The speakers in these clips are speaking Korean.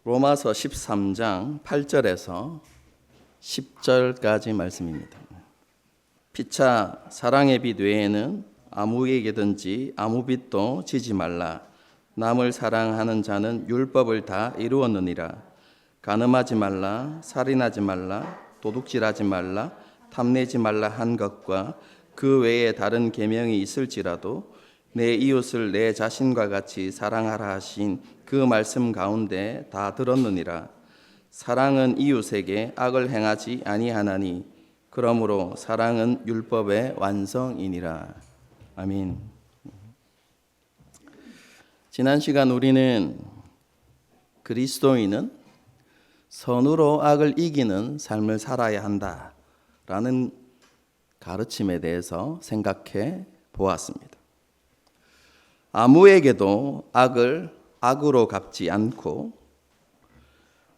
로마서 13장 8절에서 10절까지 말씀입니다. 피차 사랑의 빛 외에는 아무에게든지 아무 빛도 지지 말라. 남을 사랑하는 자는 율법을 다 이루었느니라. 간음하지 말라, 살인하지 말라, 도둑질하지 말라, 탐내지 말라 한 것과 그 외에 다른 계명이 있을지라도 내 이웃을 내 자신과 같이 사랑하라 하신 그 말씀 가운데 다 들었느니라. 사랑은 이웃에게 악을 행하지 아니하나니 그러므로 사랑은 율법의 완성이니라. 아멘. 지난 시간 우리는 그리스도인은 선으로 악을 이기는 삶을 살아야 한다라는 가르침에 대해서 생각해 보았습니다. 아무에게도 악을 악으로 갚지 않고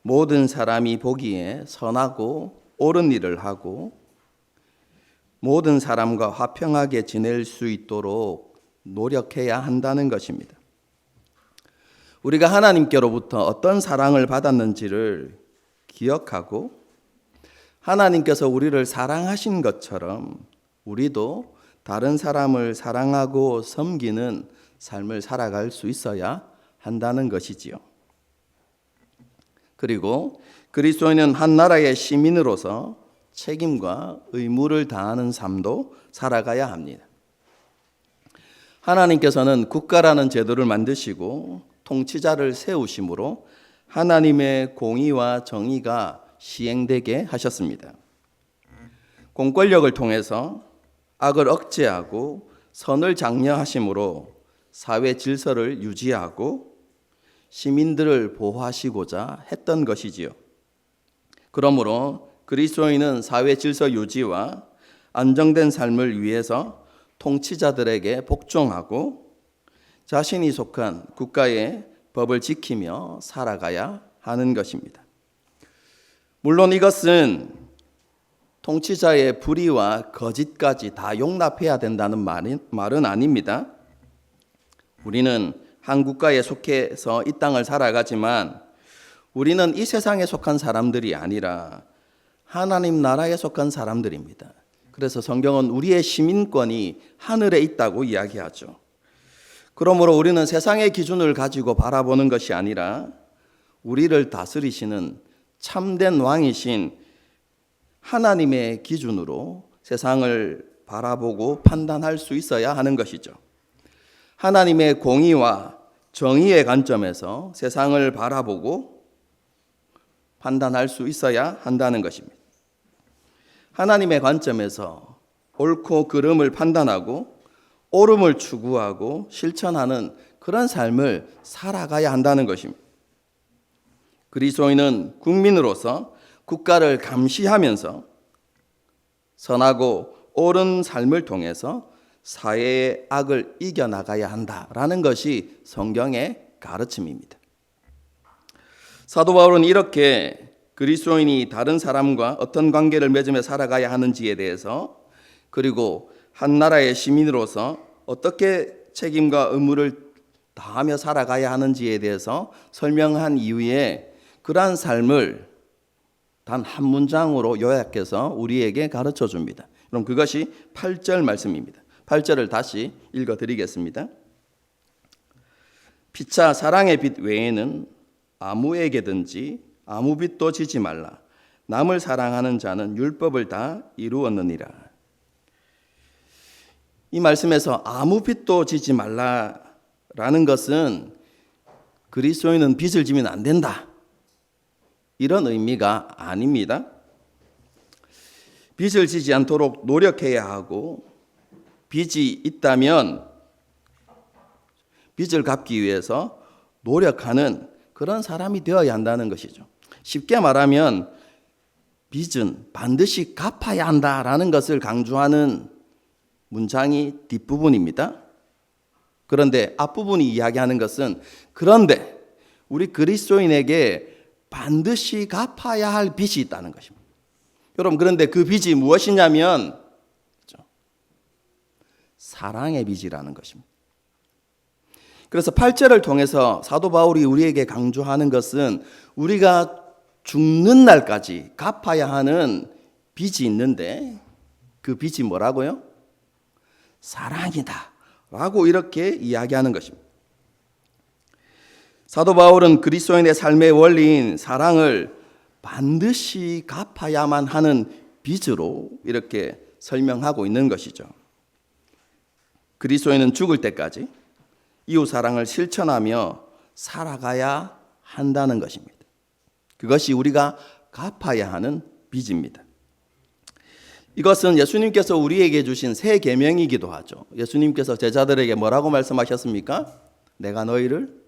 모든 사람이 보기에 선하고 옳은 일을 하고 모든 사람과 화평하게 지낼 수 있도록 노력해야 한다는 것입니다. 우리가 하나님께로부터 어떤 사랑을 받았는지를 기억하고 하나님께서 우리를 사랑하신 것처럼 우리도 다른 사람을 사랑하고 섬기는 삶을 살아갈 수 있어야 한다는 것이지요. 그리고 그리스도인은 한 나라의 시민으로서 책임과 의무를 다하는 삶도 살아가야 합니다. 하나님께서는 국가라는 제도를 만드시고 통치자를 세우심으로 하나님의 공의와 정의가 시행되게 하셨습니다. 공권력을 통해서 악을 억제하고 선을 장려하심으로 사회 질서를 유지하고 시민들을 보호하시고자 했던 것이지요. 그러므로 그리스도인은 사회 질서 유지와 안정된 삶을 위해서 통치자들에게 복종하고 자신이 속한 국가의 법을 지키며 살아가야 하는 것입니다. 물론 이것은 통치자의 불의와 거짓까지 다 용납해야 된다는 말은 아닙니다. 우리는 한 국가에 속해서 이 땅을 살아가지만 우리는 이 세상에 속한 사람들이 아니라 하나님 나라에 속한 사람들입니다. 그래서 성경은 우리의 시민권이 하늘에 있다고 이야기하죠. 그러므로 우리는 세상의 기준을 가지고 바라보는 것이 아니라 우리를 다스리시는 참된 왕이신 하나님의 기준으로 세상을 바라보고 판단할 수 있어야 하는 것이죠. 하나님의 공의와 정의의 관점에서 세상을 바라보고 판단할 수 있어야 한다는 것입니다. 하나님의 관점에서 옳고 그름을 판단하고 옳음을 추구하고 실천하는 그런 삶을 살아가야 한다는 것입니다. 그리스도인은 국민으로서 국가를 감시하면서 선하고 옳은 삶을 통해서 사회의 악을 이겨나가야 한다라는 것이 성경의 가르침입니다. 사도 바울은 이렇게 그리스도인이 다른 사람과 어떤 관계를 맺으며 살아가야 하는지에 대해서 그리고 한 나라의 시민으로서 어떻게 책임과 의무를 다하며 살아가야 하는지에 대해서 설명한 이후에 그러한 삶을 단 한 문장으로 요약해서 우리에게 가르쳐 줍니다. 그럼 그것이 8절 말씀입니다. 8절을 다시 읽어드리겠습니다. 피차 사랑의 빛 외에는 아무에게든지 아무 빛도 지지 말라. 남을 사랑하는 자는 율법을 다 이루었느니라. 이 말씀에서 아무 빛도 지지 말라라는 것은 그리스도인은 빚을 지면 안 된다, 이런 의미가 아닙니다. 빚을 지지 않도록 노력해야 하고 빚이 있다면 빚을 갚기 위해서 노력하는 그런 사람이 되어야 한다는 것이죠. 쉽게 말하면 빚은 반드시 갚아야 한다라는 것을 강조하는 문장이 뒷부분입니다. 그런데 앞부분이 이야기하는 것은 그런데 우리 그리스도인에게 반드시 갚아야 할 빚이 있다는 것입니다. 여러분, 그런데 그 빚이 무엇이냐면 사랑의 빚이라는 것입니다. 그래서 8절을 통해서 사도 바울이 우리에게 강조하는 것은 우리가 죽는 날까지 갚아야 하는 빚이 있는데 그 빚이 뭐라고요? 사랑이다 라고 이렇게 이야기하는 것입니다. 사도 바울은 그리스도인의 삶의 원리인 사랑을 반드시 갚아야만 하는 빚으로 이렇게 설명하고 있는 것이죠. 그리스도인은 죽을 때까지 이웃 사랑을 실천하며 살아가야 한다는 것입니다. 그것이 우리가 갚아야 하는 빚입니다. 이것은 예수님께서 우리에게 주신 새 계명이기도 하죠. 예수님께서 제자들에게 뭐라고 말씀하셨습니까? 내가 너희를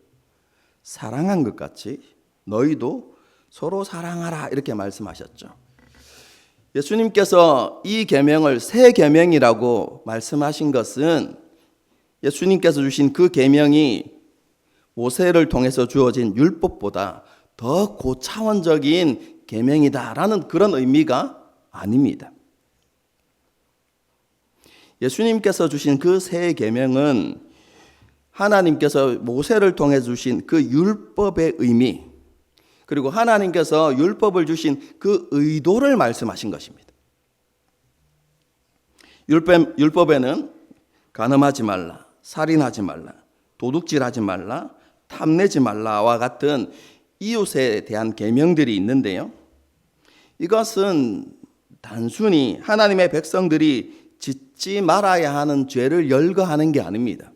사랑한 것 같이 너희도 서로 사랑하라 이렇게 말씀하셨죠. 예수님께서 이 계명을 새 계명이라고 말씀하신 것은 예수님께서 주신 그 계명이 모세를 통해서 주어진 율법보다 더 고차원적인 계명이다라는 그런 의미가 아닙니다. 예수님께서 주신 그 새 계명은 하나님께서 모세를 통해 주신 그 율법의 의미, 그리고 하나님께서 율법을 주신 그 의도를 말씀하신 것입니다. 율법에는 간음하지 말라, 살인하지 말라, 도둑질하지 말라, 탐내지 말라와 같은 이웃에 대한 계명들이 있는데요. 이것은 단순히 하나님의 백성들이 짓지 말아야 하는 죄를 열거하는 게 아닙니다.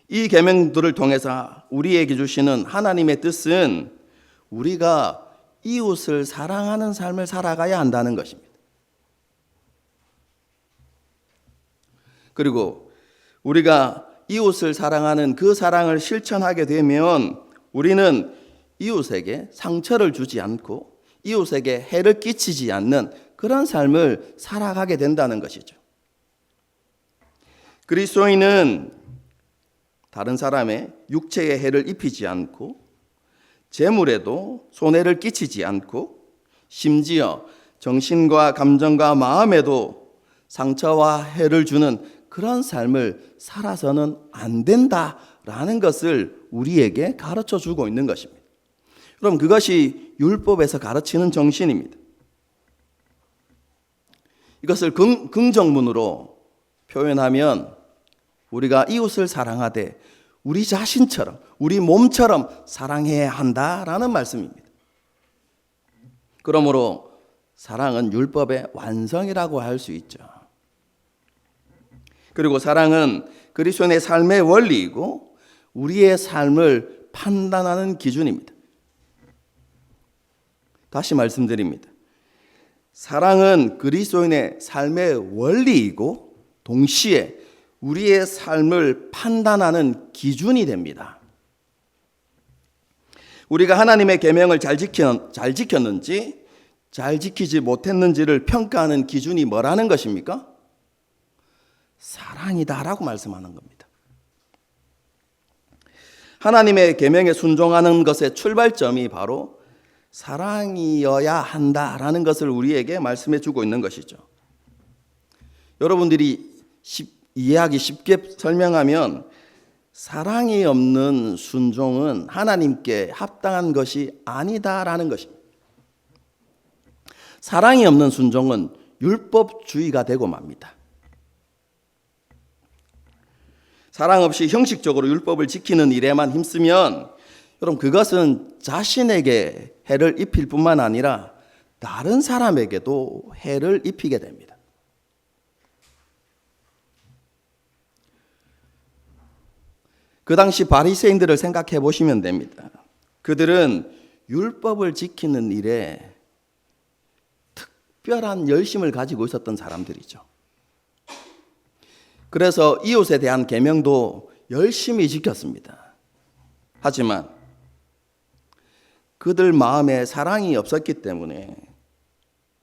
이 계명들을 통해서 우리에게 주시는 하나님의 뜻은 우리가 이웃을 사랑하는 삶을 살아가야 한다는 것입니다. 그리고 우리가 이웃을 사랑하는 그 사랑을 실천하게 되면 우리는 이웃에게 상처를 주지 않고 이웃에게 해를 끼치지 않는 그런 삶을 살아가게 된다는 것이죠. 그리스도인은 다른 사람의 육체에 해를 입히지 않고 재물에도 손해를 끼치지 않고 심지어 정신과 감정과 마음에도 상처와 해를 주는 그런 삶을 살아서는 안 된다라는 것을 우리에게 가르쳐 주고 있는 것입니다. 그럼 그것이 율법에서 가르치는 정신입니다. 이것을 긍정문으로 표현하면 우리가 이웃을 사랑하되 우리 자신처럼, 우리 몸처럼 사랑해야 한다라는 말씀입니다. 그러므로 사랑은 율법의 완성이라고 할 수 있죠. 그리고 사랑은 그리스도인의 삶의 원리이고 우리의 삶을 판단하는 기준입니다. 다시 말씀드립니다. 사랑은 그리스도인의 삶의 원리이고 동시에 우리의 삶을 판단하는 기준이 됩니다. 우리가 하나님의 계명을 잘 지켰는지 잘 지키지 못했는지를 평가하는 기준이 뭐라는 것입니까? 사랑이다라고 말씀하는 겁니다. 하나님의 계명에 순종하는 것의 출발점이 바로 사랑이어야 한다라는 것을 우리에게 말씀해 주고 있는 것이죠. 여러분들이 이해하기 쉽게 설명하면 사랑이 없는 순종은 하나님께 합당한 것이 아니다라는 것입니다. 사랑이 없는 순종은 율법주의가 되고 맙니다. 사랑 없이 형식적으로 율법을 지키는 일에만 힘쓰면 여러분 그것은 자신에게 해를 입힐 뿐만 아니라 다른 사람에게도 해를 입히게 됩니다. 그 당시 바리새인들을 생각해 보시면 됩니다. 그들은 율법을 지키는 일에 특별한 열심을 가지고 있었던 사람들이죠. 그래서 이웃에 대한 계명도 열심히 지켰습니다. 하지만 그들 마음에 사랑이 없었기 때문에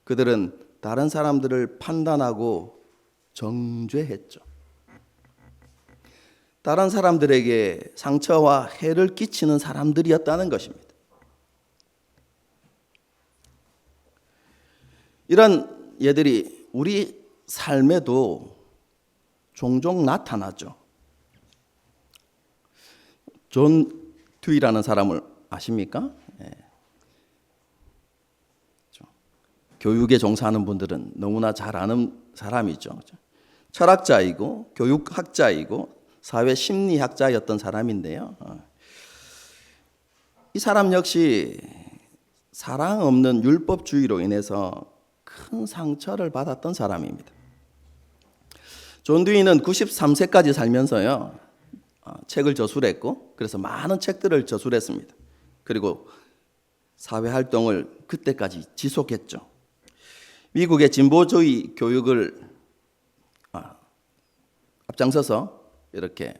그들은 다른 사람들을 판단하고 정죄했죠. 다른 사람들에게 상처와 해를 끼치는 사람들이었다는 것입니다. 이런 예들이 우리 삶에도 종종 나타나죠. 존 듀이라는 사람을 아십니까? 예. 교육에 종사하는 분들은 너무나 잘 아는 사람이죠. 철학자이고 교육학자이고 사회심리학자였던 사람인데요. 이 사람 역시 사랑 없는 율법주의로 인해서 큰 상처를 받았던 사람입니다. 존 듀이는 93세까지 살면서요, 책을 저술했고, 그래서 많은 책들을 저술했습니다. 그리고 사회 활동을 그때까지 지속했죠. 미국의 진보주의 교육을 앞장서서 이렇게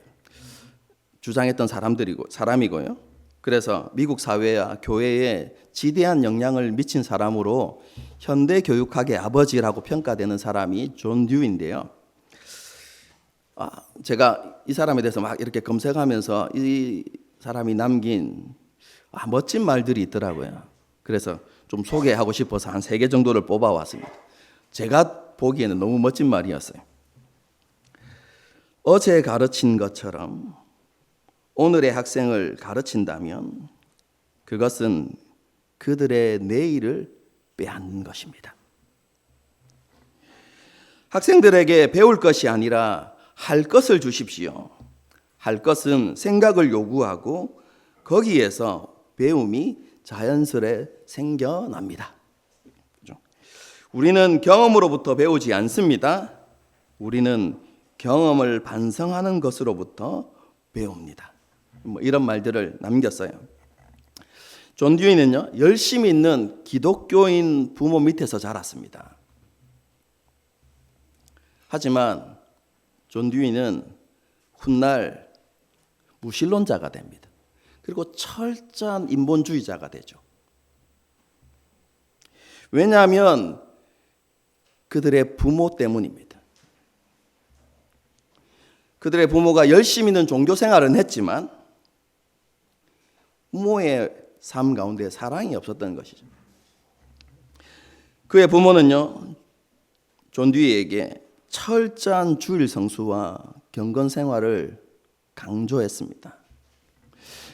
주장했던 사람이고요. 그래서 미국 사회와 교회에 지대한 영향을 미친 사람으로 현대 교육학의 아버지라고 평가되는 사람이 존 듀이인데요. 제가 이 사람에 대해서 막 이렇게 검색하면서 이 사람이 남긴 멋진 말들이 있더라고요. 그래서 좀 소개하고 싶어서 한 3개 정도를 뽑아왔습니다. 제가 보기에는 너무 멋진 말이었어요. 어제 가르친 것처럼 오늘의 학생을 가르친다면 그것은 그들의 내일을 빼앗는 것입니다. 학생들에게 배울 것이 아니라 할 것을 주십시오. 할 것은 생각을 요구하고 거기에서 배움이 자연스레 생겨납니다. 우리는 경험으로부터 배우지 않습니다. 우리는 경험을 반성하는 것으로부터 배웁니다. 이런 말들을 남겼어요. 존 듀이는요, 열심히 있는 기독교인 부모 밑에서 자랐습니다. 하지만 존 듀이는 훗날 무신론자가 됩니다. 그리고 철저한 인본주의자가 되죠. 왜냐하면 그들의 부모 때문입니다. 그들의 부모가 열심히 있는 종교 생활은 했지만 부모의 삶 가운데 사랑이 없었던 것이죠. 그의 부모는요, 존 듀이에게 철저한 주일 성수와 경건 생활을 강조했습니다.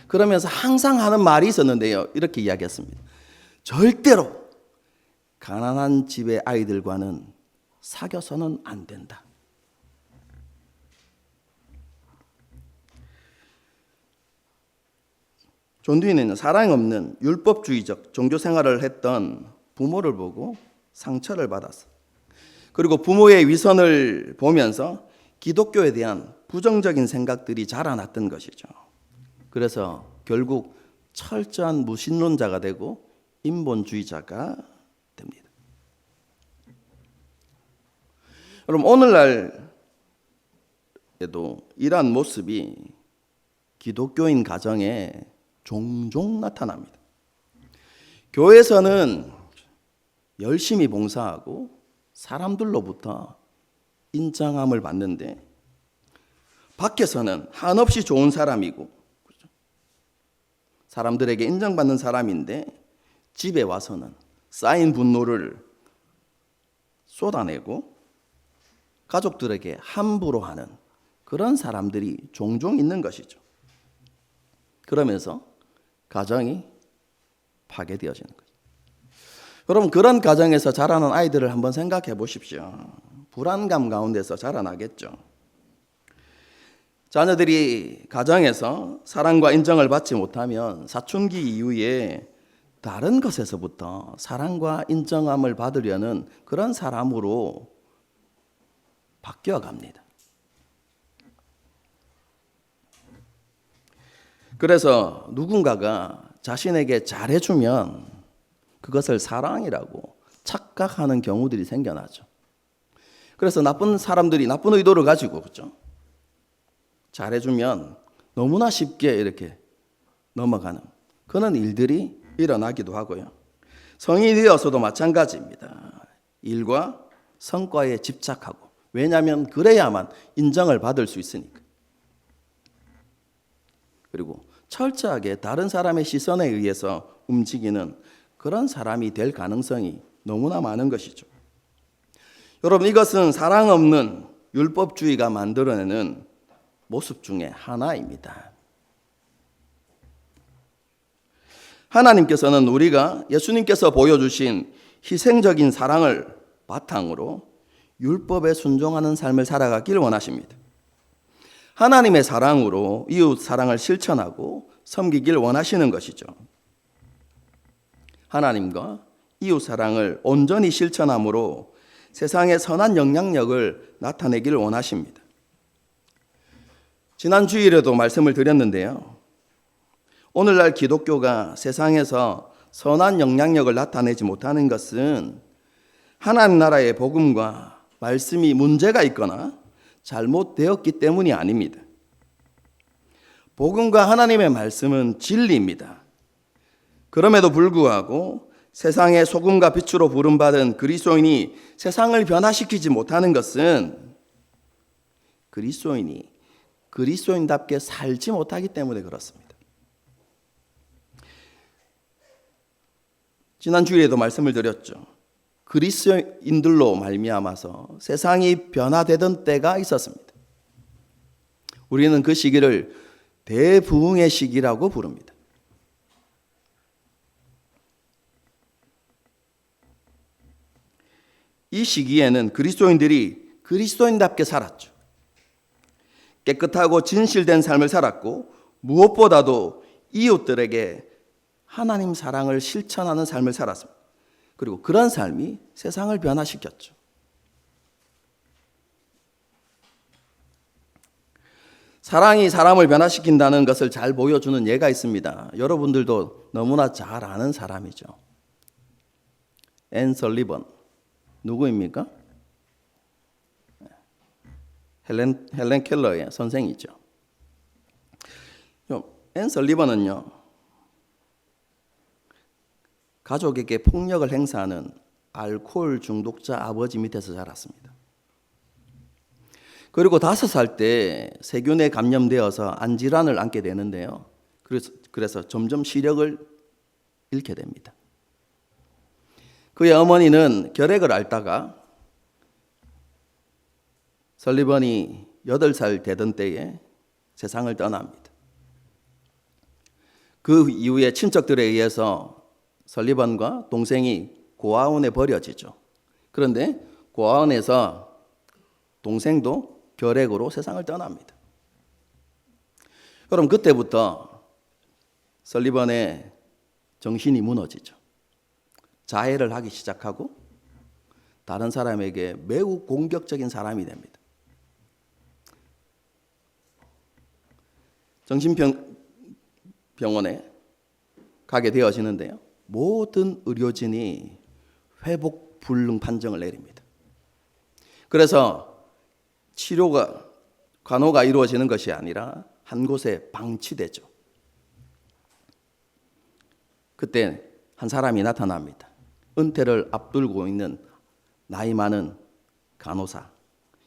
그러면서 항상 하는 말이 있었는데요, 이렇게 이야기했습니다. 절대로 가난한 집의 아이들과는 사귀어서는 안 된다. 존 듀이는 사랑 없는 율법주의적 종교 생활을 했던 부모를 보고 상처를 받았어. 그리고 부모의 위선을 보면서 기독교에 대한 부정적인 생각들이 자라났던 것이죠. 그래서 결국 철저한 무신론자가 되고 인본주의자가 됩니다. 여러분, 오늘날에도 이러한 모습이 기독교인 가정에 종종 나타납니다. 교회에서는 열심히 봉사하고 사람들로부터 인정함을 받는데 밖에서는 한없이 좋은 사람이고 사람들에게 인정받는 사람인데 집에 와서는 쌓인 분노를 쏟아내고 가족들에게 함부로 하는 그런 사람들이 종종 있는 것이죠. 그러면서 가정이 파괴되어지는 거죠. 여러분, 그런 가정에서 자라는 아이들을 한번 생각해 보십시오. 불안감 가운데서 자라나겠죠. 자녀들이 가정에서 사랑과 인정을 받지 못하면 사춘기 이후에 다른 것에서부터 사랑과 인정함을 받으려는 그런 사람으로 바뀌어 갑니다. 그래서 누군가가 자신에게 잘해주면 그것을 사랑이라고 착각하는 경우들이 생겨나죠. 그래서 나쁜 사람들이 나쁜 의도를 가지고, 그렇죠? 잘해주면 너무나 쉽게 이렇게 넘어가는 그런 일들이 일어나기도 하고요. 성인이 되어서도 마찬가지입니다. 일과 성과에 집착하고, 왜냐하면 그래야만 인정을 받을 수 있으니까. 그리고 철저하게 다른 사람의 시선에 의해서 움직이는 그런 사람이 될 가능성이 너무나 많은 것이죠. 여러분, 이것은 사랑 없는 율법주의가 만들어내는 모습 중에 하나입니다. 하나님께서는 우리가 예수님께서 보여주신 희생적인 사랑을 바탕으로 율법에 순종하는 삶을 살아가길 원하십니다. 하나님의 사랑으로 이웃 사랑을 실천하고 섬기길 원하시는 것이죠. 하나님과 이웃 사랑을 온전히 실천함으로 세상의 선한 영향력을 나타내길 원하십니다. 지난 주일에도 말씀을 드렸는데요. 오늘날 기독교가 세상에서 선한 영향력을 나타내지 못하는 것은 하나님 나라의 복음과 말씀이 문제가 있거나 잘못되었기 때문이 아닙니다. 복음과 하나님의 말씀은 진리입니다. 그럼에도 불구하고 세상의 소금과 빛으로 부름받은 그리스도인이 세상을 변화시키지 못하는 것은 그리스도인이 그리스도인답게 살지 못하기 때문에 그렇습니다. 지난 주일에도 말씀을 드렸죠. 그리스도인들로 말미암아서 세상이 변화되던 때가 있었습니다. 우리는 그 시기를 대부흥의 시기라고 부릅니다. 이 시기에는 그리스도인들이 그리스도인답게 살았죠. 깨끗하고 진실된 삶을 살았고 무엇보다도 이웃들에게 하나님 사랑을 실천하는 삶을 살았습니다. 그리고 그런 삶이 세상을 변화시켰죠. 사랑이 사람을 변화시킨다는 것을 잘 보여주는 예가 있습니다. 여러분들도 너무나 잘 아는 사람이죠. 앤 설리번. 누구입니까? 헬렌 켈러의 선생이죠. 앤 설리번은요, 가족에게 폭력을 행사하는 알코올 중독자 아버지 밑에서 자랐습니다. 그리고 5살 때 세균에 감염되어서 안질환을 앓게 되는데요. 그래서 점점 시력을 잃게 됩니다. 그의 어머니는 결핵을 앓다가 설리번이 8살 되던 때에 세상을 떠납니다. 그 이후에 친척들에 의해서 설리번과 동생이 고아원에 버려지죠. 그런데 고아원에서 동생도 결핵으로 세상을 떠납니다. 그럼 그때부터 설리번의 정신이 무너지죠. 자해를 하기 시작하고 다른 사람에게 매우 공격적인 사람이 됩니다. 정신병원에 가게 되어지는데요. 모든 의료진이 회복 불능 판정을 내립니다. 그래서 간호가 이루어지는 것이 아니라 한 곳에 방치되죠. 그때 한 사람이 나타납니다. 은퇴를 앞두고 있는 나이 많은 간호사,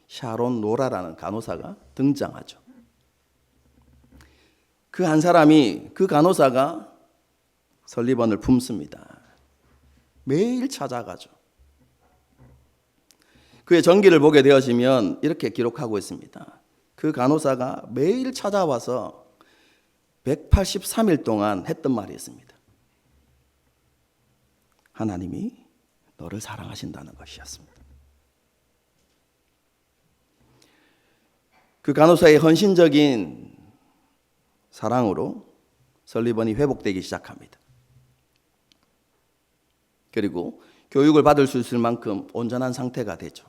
샤론 노라라는 간호사가 등장하죠. 그 한 사람이, 그 간호사가 설리번을 품습니다. 매일 찾아가죠. 그의 전기를 보게 되어지면 이렇게 기록하고 있습니다. 그 간호사가 매일 찾아와서 183일 동안 했던 말이 있습니다. 하나님이 너를 사랑하신다는 것이었습니다. 그 간호사의 헌신적인 사랑으로 설리번이 회복되기 시작합니다. 그리고 교육을 받을 수 있을 만큼 온전한 상태가 되죠.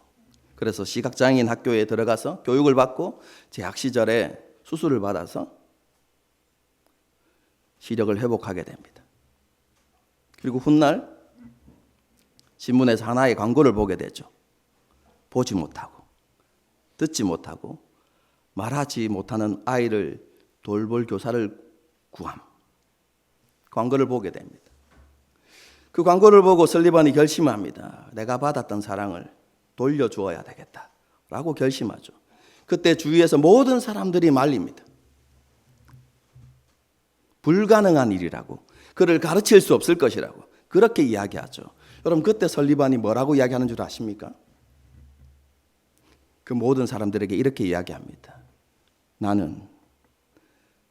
그래서 시각장애인 학교에 들어가서 교육을 받고 재학 시절에 수술을 받아서 시력을 회복하게 됩니다. 그리고 훗날 신문에서 하나의 광고를 보게 되죠. 보지 못하고 듣지 못하고 말하지 못하는 아이를 돌볼 교사를 구함. 광고를 보게 됩니다. 그 광고를 보고 설리번이 결심합니다. 내가 받았던 사랑을 돌려주어야 되겠다라고 결심하죠. 그때 주위에서 모든 사람들이 말립니다. 불가능한 일이라고, 그를 가르칠 수 없을 것이라고 그렇게 이야기하죠. 여러분, 그때 설리번이 뭐라고 이야기하는 줄 아십니까? 그 모든 사람들에게 이렇게 이야기합니다. 나는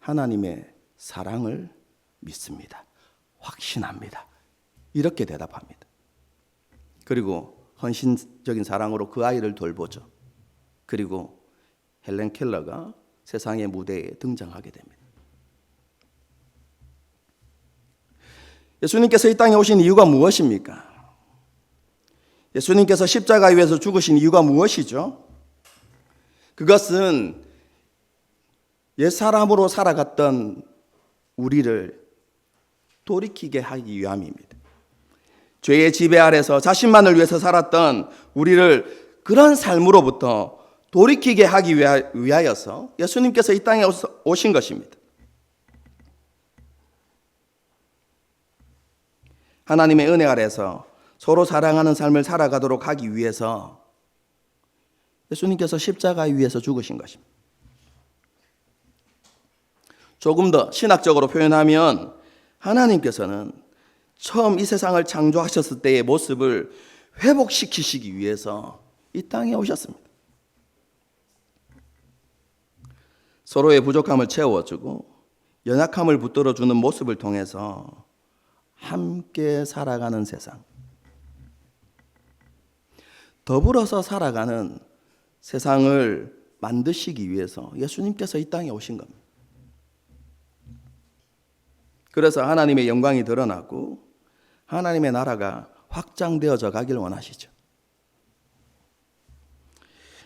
하나님의 사랑을 믿습니다. 확신합니다. 이렇게 대답합니다. 그리고 헌신적인 사랑으로 그 아이를 돌보죠. 그리고 헬렌 켈러가 세상의 무대에 등장하게 됩니다. 예수님께서 이 땅에 오신 이유가 무엇입니까? 예수님께서 십자가 위에서 죽으신 이유가 무엇이죠? 그것은 옛사람으로 살아갔던 우리를 돌이키게 하기 위함입니다. 죄의 지배 아래서 자신만을 위해서 살았던 우리를 그런 삶으로부터 돌이키게 하기 위하여서 예수님께서 이 땅에 오신 것입니다. 하나님의 은혜 아래서 서로 사랑하는 삶을 살아가도록 하기 위해서 예수님께서 십자가 위에서 죽으신 것입니다. 조금 더 신학적으로 표현하면 하나님께서는 처음 이 세상을 창조하셨을 때의 모습을 회복시키시기 위해서 이 땅에 오셨습니다. 서로의 부족함을 채워주고 연약함을 붙들어주는 모습을 통해서 함께 살아가는 세상, 더불어서 살아가는 세상을 만드시기 위해서 예수님께서 이 땅에 오신 겁니다. 그래서 하나님의 영광이 드러나고 하나님의 나라가 확장되어져 가길 원하시죠.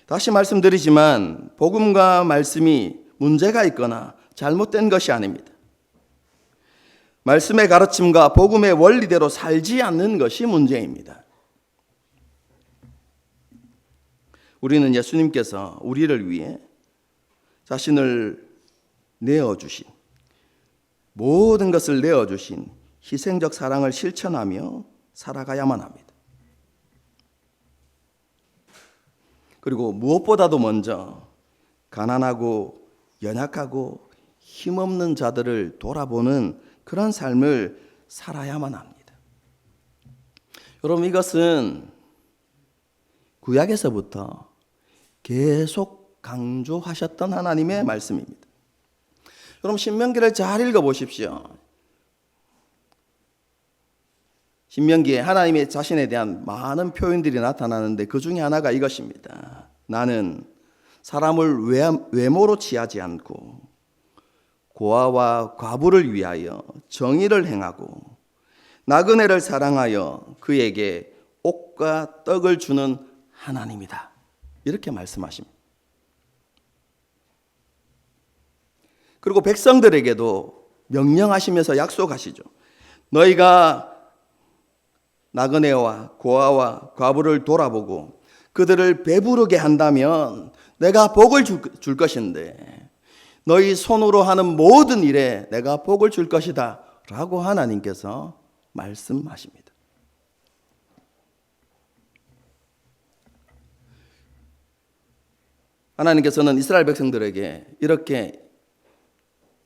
다시 말씀드리지만 복음과 말씀이 문제가 있거나 잘못된 것이 아닙니다. 말씀의 가르침과 복음의 원리대로 살지 않는 것이 문제입니다. 우리는 예수님께서 우리를 위해 자신을 내어주신, 모든 것을 내어주신 희생적 사랑을 실천하며 살아가야만 합니다. 그리고 무엇보다도 먼저 가난하고 연약하고 힘없는 자들을 돌아보는 그런 삶을 살아야만 합니다. 여러분, 이것은 구약에서부터 계속 강조하셨던 하나님의 말씀입니다. 여러분, 신명기를 잘 읽어보십시오. 신명기에 하나님의 자신에 대한 많은 표현들이 나타나는데 그 중에 하나가 이것입니다. 나는 사람을 외모로 취하지 않고 고아와 과부를 위하여 정의를 행하고 나그네를 사랑하여 그에게 옷과 떡을 주는 하나님이다. 이렇게 말씀하십니다. 그리고 백성들에게도 명령하시면서 약속하시죠. 너희가 나그네와 고아와 과부를 돌아보고 그들을 배부르게 한다면 내가 복을 줄 것인데 너희 손으로 하는 모든 일에 내가 복을 줄 것이다 라고 하나님께서 말씀하십니다. 하나님께서는 이스라엘 백성들에게 이렇게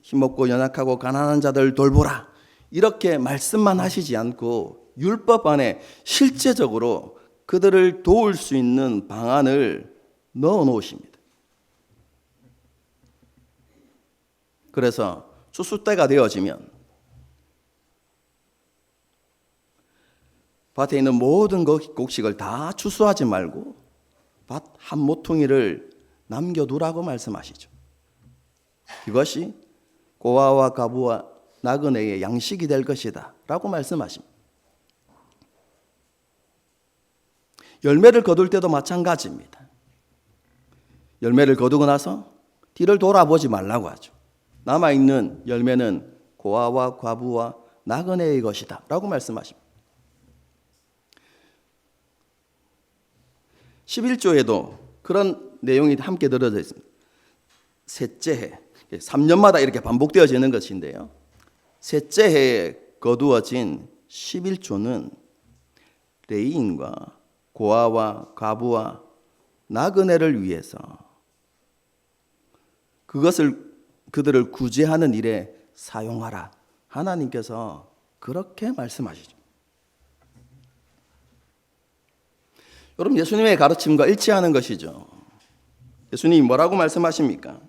힘없고 연약하고 가난한 자들을 돌보라 이렇게 말씀만 하시지 않고 율법 안에 실제적으로 그들을 도울 수 있는 방안을 넣어 놓으십니다. 그래서 추수 때가 되어지면 밭에 있는 모든 곡식을 다 추수하지 말고 밭 한 모퉁이를 남겨두라고 말씀하시죠. 이것이 고아와 과부와 나그네의 양식이 될 것이다 라고 말씀하십니다. 열매를 거둘 때도 마찬가지입니다. 열매를 거두고 나서 뒤를 돌아보지 말라고 하죠. 남아있는 열매는 고아와 과부와 나그네의 것이다 라고 말씀하십니다. 11조에도 그런 내용이 함께 들어져 있습니다. 셋째 해, 3년마다 이렇게 반복되어지는 것인데요. 셋째 해에 거두어진 11조는 레위인과 고아와 과부와 나그네를 위해서 그들을 구제하는 일에 사용하라. 하나님께서 그렇게 말씀하시죠. 여러분, 예수님의 가르침과 일치하는 것이죠. 예수님이 뭐라고 말씀하십니까?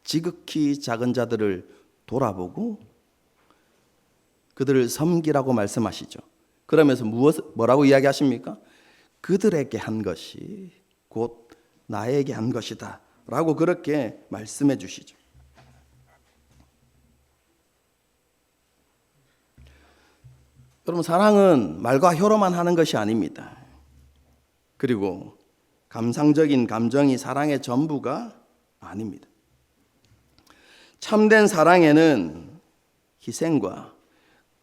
지극히 작은 자들을 돌아보고 그들을 섬기라고 말씀하시죠. 그러면서 뭐라고 이야기하십니까? 그들에게 한 것이 곧 나에게 한 것이다 라고 그렇게 말씀해 주시죠. 여러분, 사랑은 말과 혀로만 하는 것이 아닙니다. 그리고 감상적인 감정이 사랑의 전부가 아닙니다. 참된 사랑에는 희생과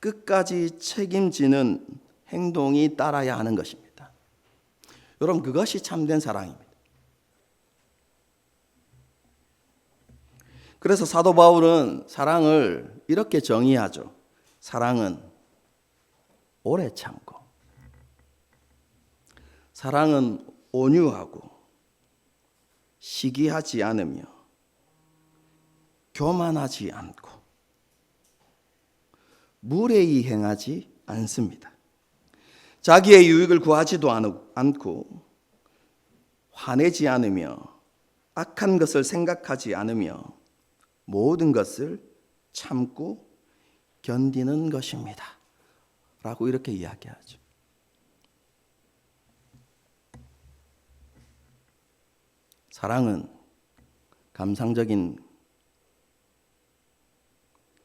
끝까지 책임지는 행동이 따라야 하는 것입니다. 여러분, 그것이 참된 사랑입니다. 그래서 사도 바울은 사랑을 이렇게 정의하죠. 사랑은 오래 참고, 사랑은 온유하고, 시기하지 않으며, 교만하지 않고, 무례히 행하지 않습니다. 자기의 유익을 구하지도 않고, 화내지 않으며, 악한 것을 생각하지 않으며, 모든 것을 참고 견디는 것입니다 라고 이렇게 이야기하죠. 사랑은 감상적인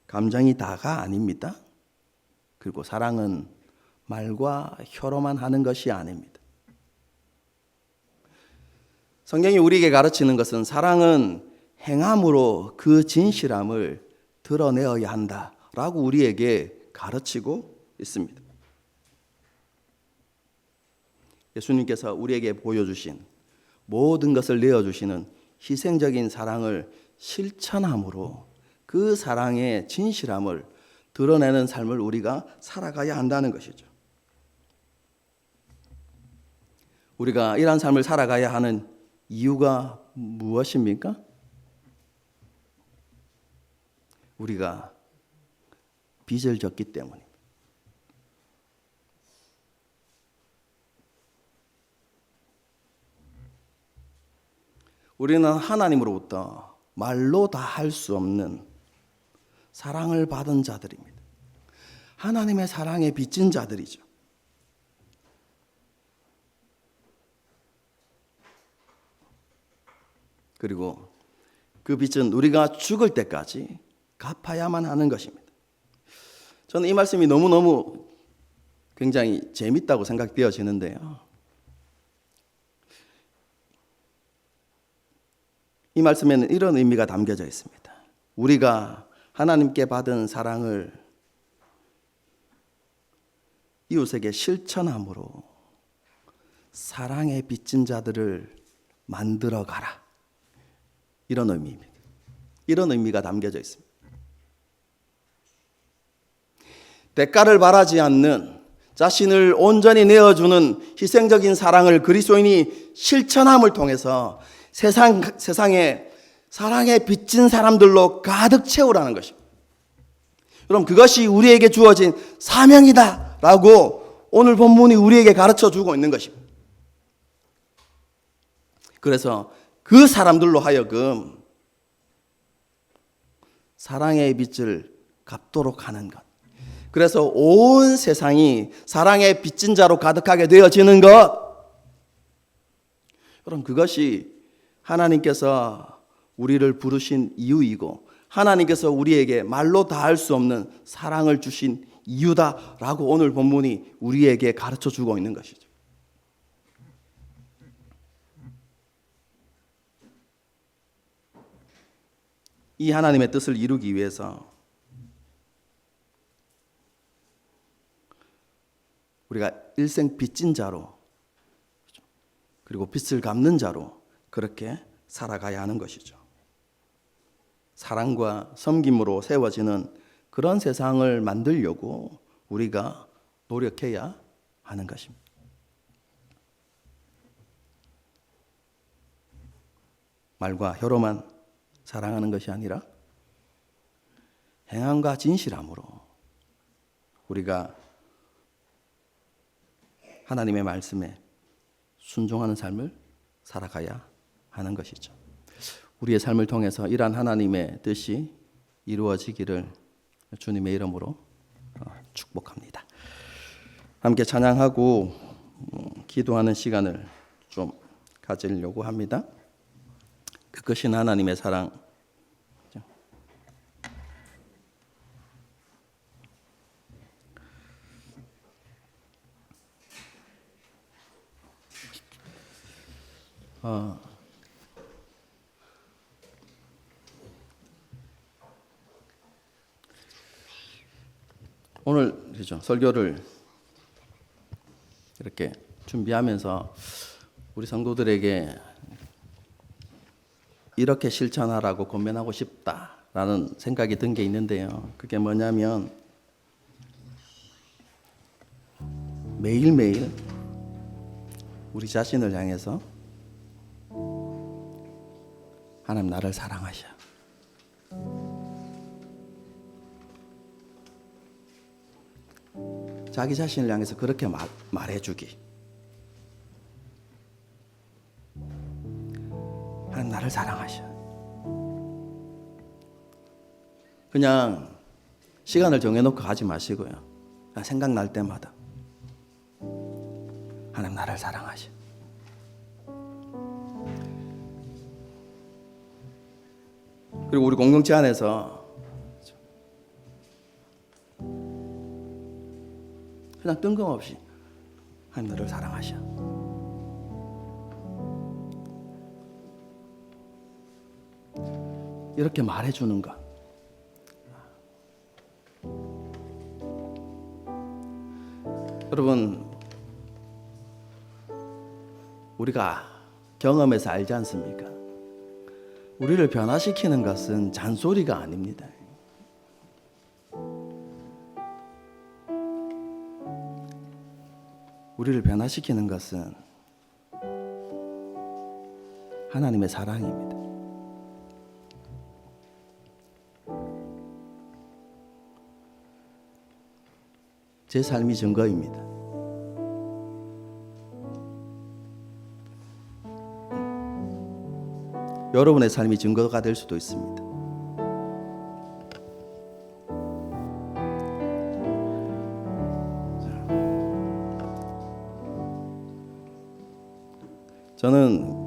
감정이 다가 아닙니다. 그리고 사랑은 말과 혀로만 하는 것이 아닙니다. 성경이 우리에게 가르치는 것은 사랑은 행함으로 그 진실함을 드러내어야 한다라고 우리에게 가르치고 있습니다. 예수님께서 우리에게 보여주신 모든 것을 내어주시는 희생적인 사랑을 실천함으로 그 사랑의 진실함을 드러내는 삶을 우리가 살아가야 한다는 것이죠. 우리가 이러한 삶을 살아가야 하는 이유가 무엇입니까? 우리가 빚을 졌기 때문입니다. 우리는 하나님으로부터 말로 다 할 수 없는 사랑을 받은 자들입니다. 하나님의 사랑에 빚진 자들이죠. 그리고 그 빚은 우리가 죽을 때까지 갚아야만 하는 것입니다. 저는 이 말씀이 너무너무 굉장히 재밌다고 생각되어지는데요. 이 말씀에는 이런 의미가 담겨져 있습니다. 우리가 하나님께 받은 사랑을 이웃에게 실천함으로 사랑에 빚진 자들을 만들어 가라. 이런 의미입니다. 이런 의미가 담겨져 있습니다. 대가를 바라지 않는 자신을 온전히 내어주는 희생적인 사랑을 그리스도인이 실천함을 통해서 세상에 사랑에 빚진 사람들로 가득 채우라는 것입니다. 그럼 그것이 우리에게 주어진 사명이다 라고 오늘 본문이 우리에게 가르쳐 주고 있는 것입니다. 그래서 그 사람들로 하여금 사랑의 빚을 갚도록 하는 것. 그래서 온 세상이 사랑의 빚진 자로 가득하게 되어지는 것. 여러분, 그것이 하나님께서 우리를 부르신 이유이고 하나님께서 우리에게 말로 다 할 수 없는 사랑을 주신 이유다라고 오늘 본문이 우리에게 가르쳐 주고 있는 것이죠. 이 하나님의 뜻을 이루기 위해서 우리가 일생 빚진 자로 그리고 빚을 갚는 자로 그렇게 살아가야 하는 것이죠. 사랑과 섬김으로 세워지는 그런 세상을 만들려고 우리가 노력해야 하는 것입니다. 말과 혀로만 사랑하는 것이 아니라 행함과 진실함으로 우리가 하나님의 말씀에 순종하는 삶을 살아가야 하는 것이죠. 우리의 삶을 통해서 이러한 하나님의 뜻이 이루어지기를 주님의 이름으로 축복합니다. 함께 찬양하고 기도하는 시간을 좀 가지려고 합니다. 크신 하나님의 사랑, 오늘 그죠 설교를 이렇게 준비하면서 우리 성도들에게 이렇게 실천하라고 권면하고 싶다라는 생각이 든 게 있는데요. 그게 뭐냐면 매일매일 우리 자신을 향해서 하나님 나를 사랑하셔. 자기 자신을 향해서 그렇게 말해주기. 하나님 나를 사랑하셔. 그냥 시간을 정해놓고 하지 마시고요. 그냥 생각날 때마다 하나님 나를 사랑하셔. 그리고 우리 공동체 안에서 그냥 뜬금없이 하나님 너를 사랑하셔. 이렇게 말해주는 것. 여러분, 우리가 경험해서 알지 않습니까? 우리를 변화시키는 것은 잔소리가 아닙니다. 우리를 변화시키는 것은 하나님의 사랑입니다. 제 삶이 증거입니다. 여러분의 삶이 증거가 될 수도 있습니다. 저는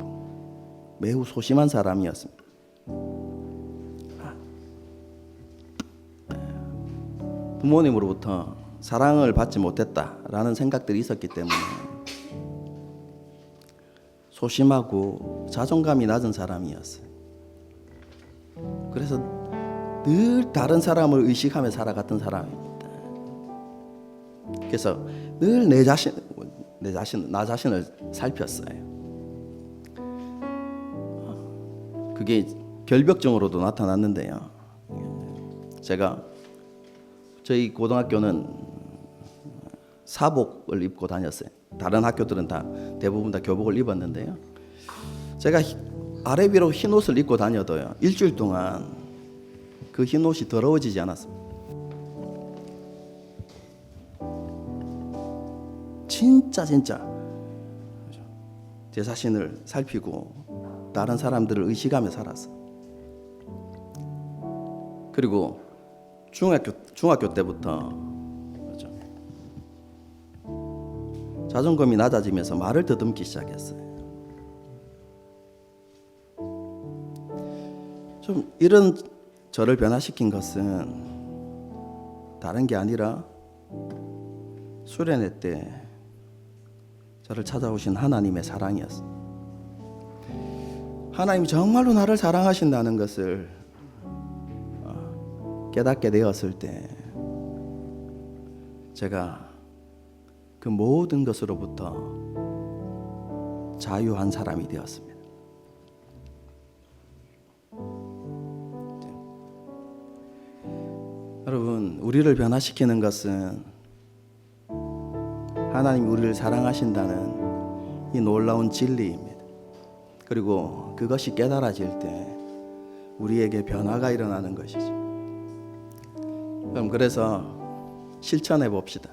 매우 소심한 사람이었습니다. 부모님으로부터 사랑을 받지 못했다라는 생각들이 있었기 때문에 소심하고 자존감이 낮은 사람이었어요. 그래서 늘 다른 사람을 의식하며 살아갔던 사람입니다. 그래서 늘 나 자신을 살폈어요. 그게 결벽증으로도 나타났는데요. 제가 저희 고등학교는 사복을 입고 다녔어요. 다른 학교들은 대부분 다 교복을 입었는데요. 제가 아래 위로 흰 옷을 입고 다녀도요. 일주일 동안 그 흰 옷이 더러워지지 않았습니다. 진짜 제 자신을 살피고 다른 사람들을 의식하며 살았어요. 그리고 중학교 때부터 그렇죠? 자존감이 낮아지면서 말을 더듬기 시작했어요. 좀 이런 저를 변화시킨 것은 다른 게 아니라 수련회 때 저를 찾아오신 하나님의 사랑이었어요. 하나님이 정말로 나를 사랑하신다는 것을 깨닫게 되었을 때 제가 그 모든 것으로부터 자유한 사람이 되었습니다. 여러분, 우리를 변화시키는 것은 하나님이 우리를 사랑하신다는 이 놀라운 진리입니다. 그리고 그것이 깨달아질 때 우리에게 변화가 일어나는 것이죠. 그럼 그래서 실천해 봅시다.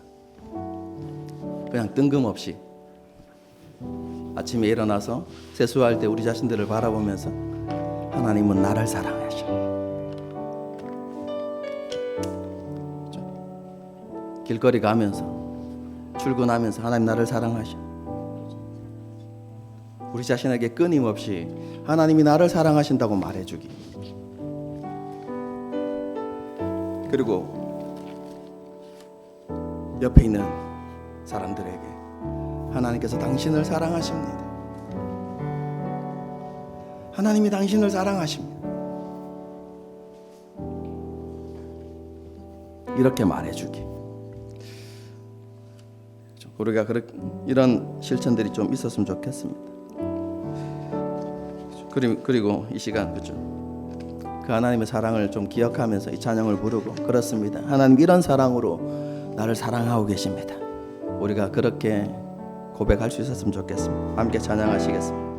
그냥 뜬금없이 아침에 일어나서 세수할 때 우리 자신들을 바라보면서 하나님은 나를 사랑하셔. 길거리 가면서 출근하면서 하나님 나를 사랑하셔. 우리 자신에게 끊임없이 하나님이 나를 사랑하신다고 말해주기. 그리고 옆에 있는 사람들에게 하나님께서 당신을 사랑하십니다. 하나님이 당신을 사랑하십니다. 이렇게 말해주기. 우리가 이런 실천들이 좀 있었으면 좋겠습니다. 그리고 이 시간 그죠? 그 하나님의 사랑을 좀 기억하면서 이 찬양을 부르고 그렇습니다. 하나님 이런 사랑으로 나를 사랑하고 계십니다. 우리가 그렇게 고백할 수 있었으면 좋겠습니다. 함께 찬양하시겠습니다.